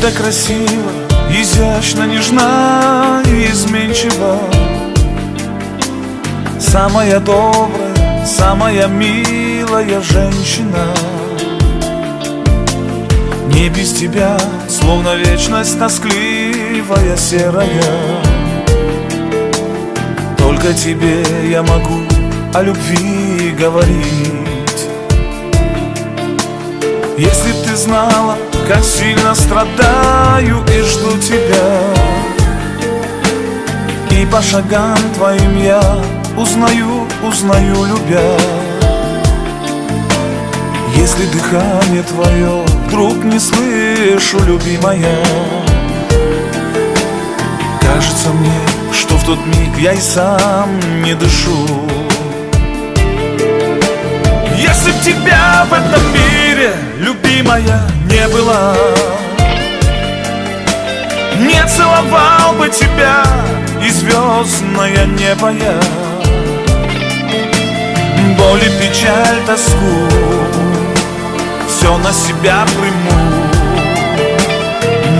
так красива, изящно, нежна и изменчива. Самая добрая, самая милая женщина. Не без тебя, словно вечность тоскливая, серая. Только тебе я могу о любви говорить. Если б ты знала, как сильно страдаю и жду тебя, и по шагам твоим я узнаю, любя. Если дыхание твое вдруг не слышу, любимая, кажется мне, что в тот миг я и сам не дышу. Если б тебя в этом мире, любимая, не было, не целовал бы тебя и звездное небо я. Боль и печаль, тоску все на себя приму,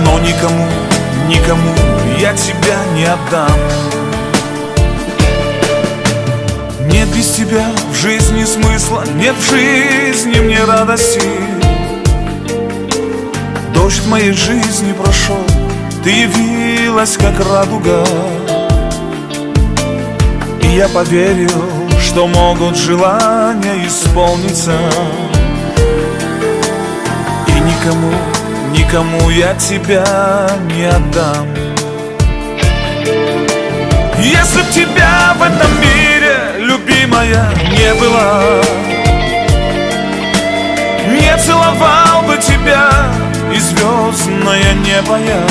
но никому, никому я тебя не отдам. Нет без тебя в жизни смысла, нет в жизни мне радости. Дождь в моей жизни прошел, ты явилась как радуга, и я поверил, что могут желания исполниться. И никому, никому я тебя не отдам. Если б тебя в этом мире, любимая, не было, не целовал бы тебя и звездное небо я.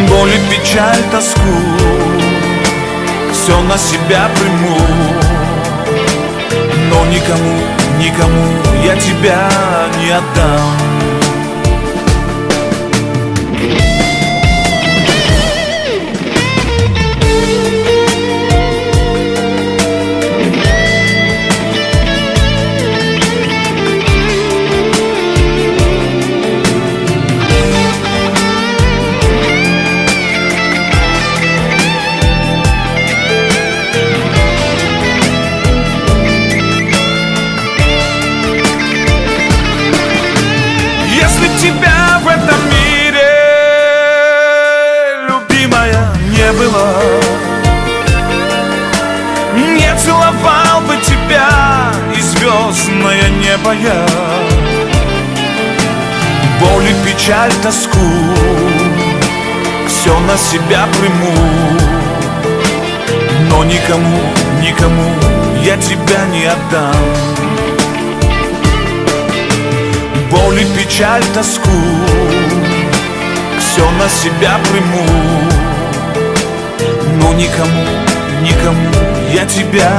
Боль и печаль, тоску все на себя приму, но никому, никому я тебя не отдам. Тебя в этом мире, любимая, не было, не целовал бы тебя и звездное небо я. Боль и печаль, тоску все на себя приму, но никому, никому я тебя не отдам. Боль и печаль, тоску все на себя приму, но никому, никому я тебя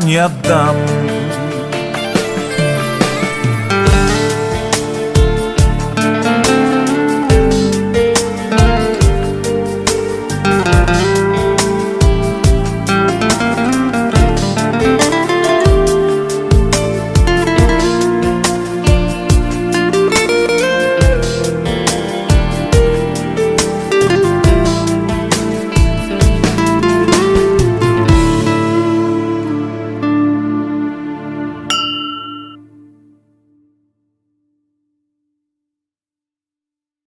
не отдам.